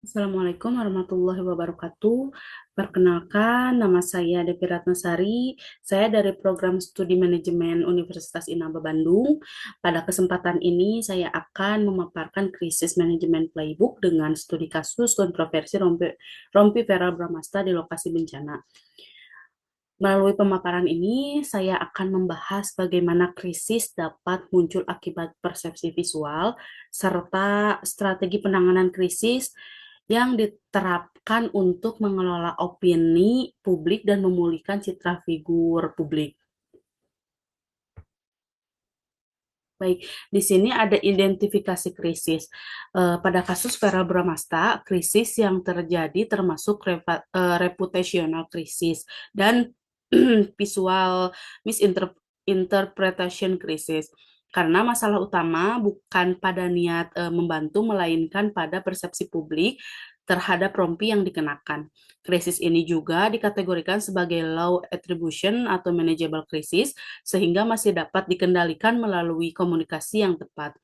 Assalamualaikum warahmatullahi wabarakatuh. Perkenalkan, nama saya Devi Ratnasari. Saya dari Program Studi Manajemen Universitas Inaba Bandung. Pada kesempatan ini, saya akan memaparkan krisis manajemen playbook dengan studi kasus kontroversi Rompi Vera Bramasta di lokasi bencana. Melalui pemaparan ini, saya akan membahas bagaimana krisis dapat muncul akibat persepsi visual, serta strategi penanganan krisis yang diterapkan untuk mengelola opini publik dan memulihkan citra figur publik. Baik, di sini ada identifikasi krisis. Pada kasus Vera Bramasta, krisis yang terjadi termasuk reputational krisis dan visual misinterpretation krisis. Karena masalah utama bukan pada niat membantu, melainkan pada persepsi publik terhadap rompi yang dikenakan. Krisis ini juga dikategorikan sebagai low attribution atau manageable krisis, sehingga masih dapat dikendalikan melalui komunikasi yang tepat.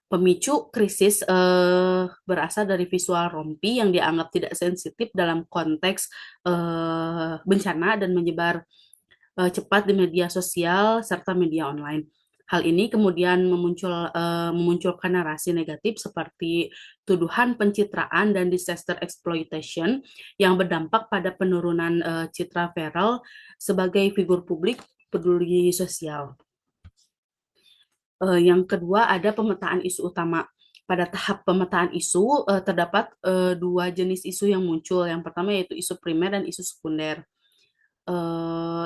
Pemicu krisis berasal dari visual rompi yang dianggap tidak sensitif dalam konteks bencana dan menyebar cepat di media sosial serta media online. Hal ini kemudian memunculkan narasi negatif seperti tuduhan pencitraan dan disaster exploitation yang berdampak pada penurunan citra viral sebagai figur publik peduli sosial. Yang kedua ada pemetaan isu utama. Pada tahap pemetaan isu terdapat dua jenis isu yang muncul. Yang pertama yaitu isu primer dan isu sekunder.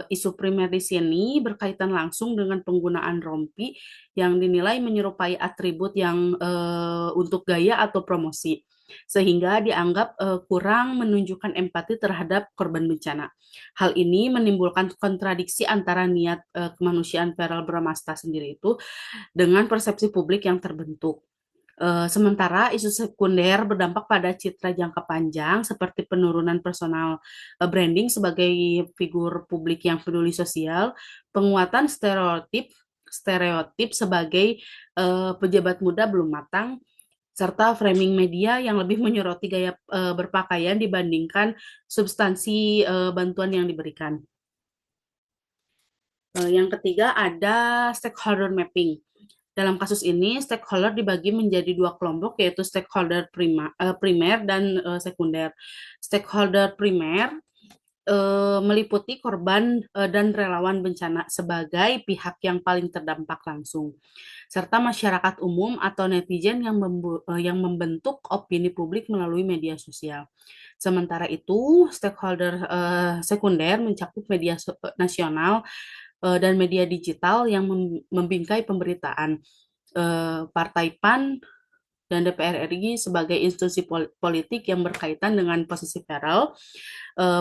Isu primer di sini berkaitan langsung dengan penggunaan rompi yang dinilai menyerupai atribut yang untuk gaya atau promosi, sehingga dianggap kurang menunjukkan empati terhadap korban bencana. Hal ini menimbulkan kontradiksi antara niat kemanusiaan Vera Bramasta sendiri itu dengan persepsi publik yang terbentuk. Sementara isu sekunder berdampak pada citra jangka panjang seperti penurunan personal branding sebagai figur publik yang peduli sosial, penguatan stereotip stereotip sebagai pejabat muda belum matang, serta framing media yang lebih menyoroti gaya berpakaian dibandingkan substansi bantuan yang diberikan. Yang ketiga ada stakeholder mapping. Dalam kasus ini, stakeholder dibagi menjadi dua kelompok, yaitu stakeholder primer dan sekunder. Stakeholder primer meliputi korban dan relawan bencana sebagai pihak yang paling terdampak langsung, serta masyarakat umum atau netizen yang membentuk opini publik melalui media sosial. Sementara itu, stakeholder sekunder mencakup media nasional dan media digital yang membingkai pemberitaan. Partai PAN dan DPR RI sebagai institusi politik yang berkaitan dengan posisi viral,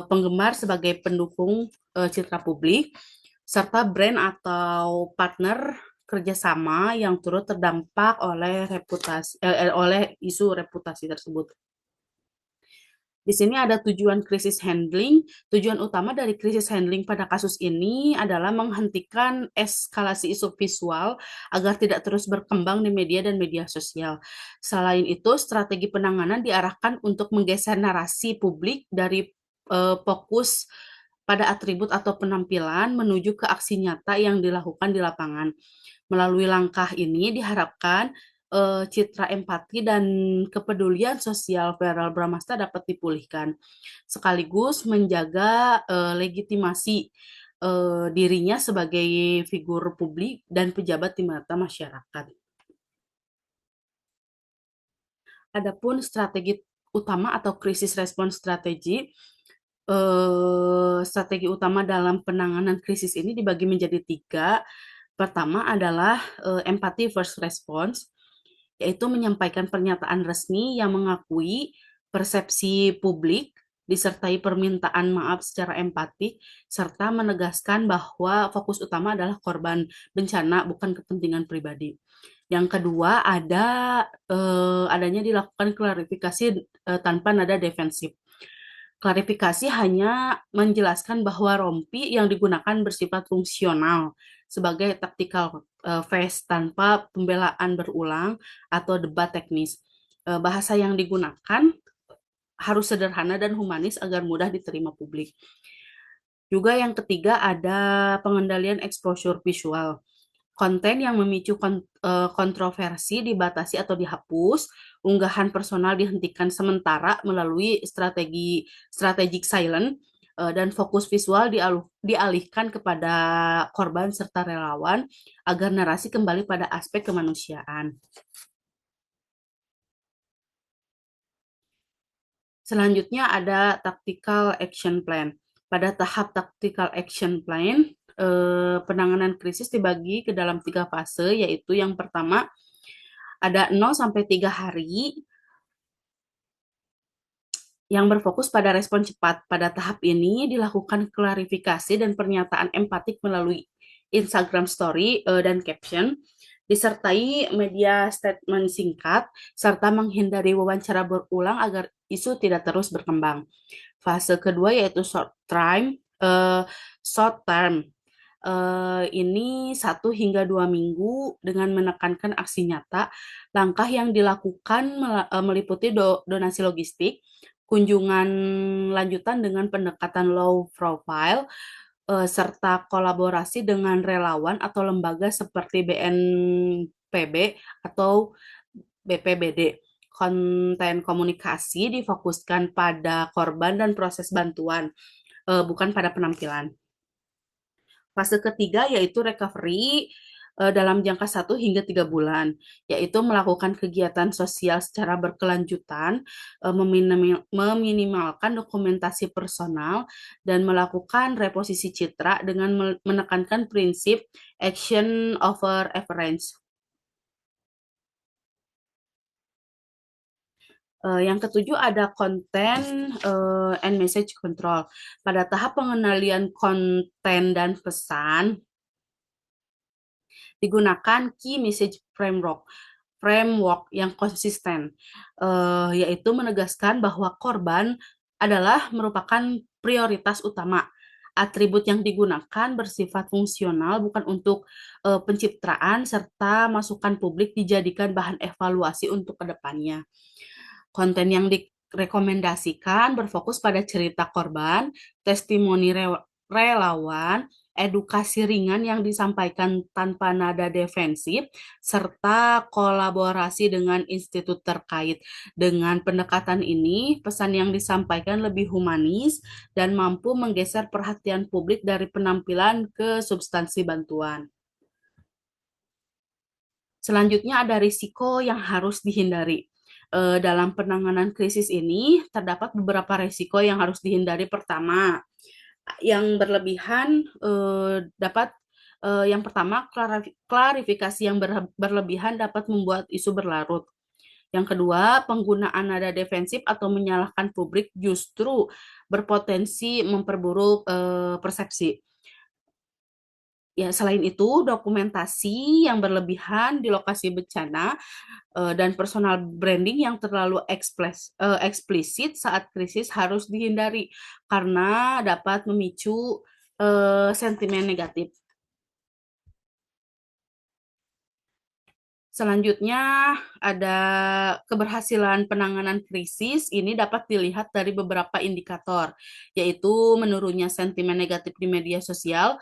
penggemar sebagai pendukung citra publik, serta brand atau partner kerjasama yang turut terdampak oleh isu reputasi tersebut. Di sini ada tujuan krisis handling. Tujuan utama dari krisis handling pada kasus ini adalah menghentikan eskalasi isu visual agar tidak terus berkembang di media dan media sosial. Selain itu, strategi penanganan diarahkan untuk menggeser narasi publik dari fokus pada atribut atau penampilan menuju ke aksi nyata yang dilakukan di lapangan. Melalui langkah ini diharapkan citra empati dan kepedulian sosial Vera Bramasta dapat dipulihkan, sekaligus menjaga legitimasi dirinya sebagai figur publik dan pejabat di mata masyarakat. Adapun strategi utama atau krisis respons strategi, strategi utama dalam penanganan krisis ini dibagi menjadi tiga. Pertama adalah empathy first response, yaitu menyampaikan pernyataan resmi yang mengakui persepsi publik disertai permintaan maaf secara empatik, serta menegaskan bahwa fokus utama adalah korban bencana, bukan kepentingan pribadi. Yang kedua adanya dilakukan klarifikasi tanpa nada defensif. Klarifikasi hanya menjelaskan bahwa rompi yang digunakan bersifat fungsional sebagai tactical phase tanpa pembelaan berulang atau debat teknis. Bahasa yang digunakan harus sederhana dan humanis agar mudah diterima publik. Juga yang ketiga ada pengendalian exposure visual. Konten yang memicu kontroversi dibatasi atau dihapus, unggahan personal dihentikan sementara melalui strategi strategic silent, dan fokus visual dialihkan kepada korban serta relawan agar narasi kembali pada aspek kemanusiaan. Selanjutnya ada tactical action plan. Pada tahap tactical action plan, penanganan krisis dibagi ke dalam 3 fase, yaitu yang pertama ada 0 sampai 3 hari yang berfokus pada respon cepat. Pada tahap ini dilakukan klarifikasi dan pernyataan empatik melalui Instagram Story dan caption, disertai media statement singkat, serta menghindari wawancara berulang agar isu tidak terus berkembang. Fase kedua yaitu short term. Ini 1 hingga 2 minggu dengan menekankan aksi nyata. Langkah yang dilakukan meliputi donasi logistik, kunjungan lanjutan dengan pendekatan low profile, serta kolaborasi dengan relawan atau lembaga seperti BNPB atau BPBD. Konten komunikasi difokuskan pada korban dan proses bantuan, bukan pada penampilan. Fase ketiga yaitu recovery dalam jangka 1 hingga 3 bulan, yaitu melakukan kegiatan sosial secara berkelanjutan, meminimalkan dokumentasi personal, dan melakukan reposisi citra dengan menekankan prinsip action over appearance. Yang ketujuh ada konten and message control. Pada tahap pengendalian konten dan pesan, digunakan key message framework yang konsisten, yaitu menegaskan bahwa korban adalah merupakan prioritas utama. Atribut yang digunakan bersifat fungsional, bukan untuk pencitraan, serta masukan publik dijadikan bahan evaluasi untuk kedepannya. Konten yang direkomendasikan berfokus pada cerita korban, testimoni relawan, edukasi ringan yang disampaikan tanpa nada defensif, serta kolaborasi dengan institut terkait. Dengan pendekatan ini, pesan yang disampaikan lebih humanis dan mampu menggeser perhatian publik dari penampilan ke substansi bantuan. Selanjutnya ada risiko yang harus dihindari. Dalam penanganan krisis ini terdapat beberapa risiko yang harus dihindari. Pertama, yang berlebihan dapat yang pertama, klarifikasi yang berlebihan dapat membuat isu berlarut. Yang kedua, penggunaan nada defensif atau menyalahkan publik justru berpotensi memperburuk persepsi. Ya, selain itu, dokumentasi yang berlebihan di lokasi bencana dan personal branding yang terlalu eksplisit saat krisis harus dihindari karena dapat memicu sentimen negatif. Selanjutnya ada keberhasilan penanganan krisis. Ini dapat dilihat dari beberapa indikator, yaitu menurunnya sentimen negatif di media sosial,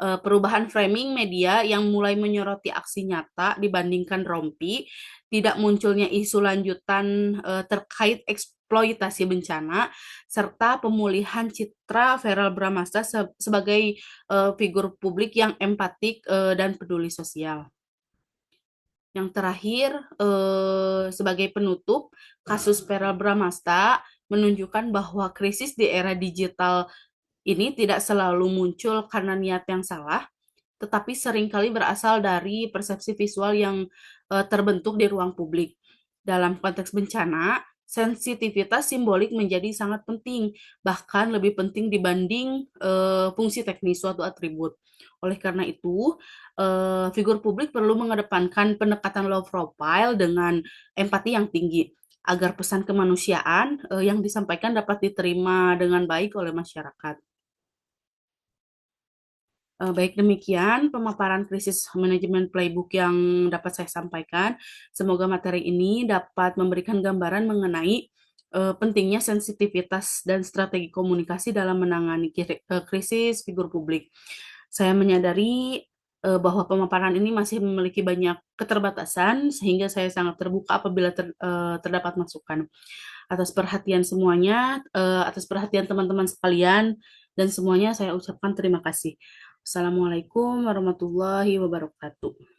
perubahan framing media yang mulai menyoroti aksi nyata dibandingkan rompi, tidak munculnya isu lanjutan terkait eksploitasi bencana, serta pemulihan citra Verrel Bramasta sebagai figur publik yang empatik dan peduli sosial. Yang terakhir, sebagai penutup, kasus Verrel Bramasta menunjukkan bahwa krisis di era digital ini tidak selalu muncul karena niat yang salah, tetapi seringkali berasal dari persepsi visual yang terbentuk di ruang publik. Dalam konteks bencana, sensitivitas simbolik menjadi sangat penting, bahkan lebih penting dibanding fungsi teknis suatu atribut. Oleh karena itu, figur publik perlu mengedepankan pendekatan low profile dengan empati yang tinggi, agar pesan kemanusiaan yang disampaikan dapat diterima dengan baik oleh masyarakat. Baik demikian pemaparan krisis manajemen playbook yang dapat saya sampaikan. Semoga materi ini dapat memberikan gambaran mengenai pentingnya sensitivitas dan strategi komunikasi dalam menangani krisis figur publik. Saya menyadari bahwa pemaparan ini masih memiliki banyak keterbatasan, sehingga saya sangat terbuka apabila terdapat masukan. Atas perhatian semuanya, atas perhatian teman-teman sekalian, dan semuanya saya ucapkan terima kasih. Assalamualaikum warahmatullahi wabarakatuh.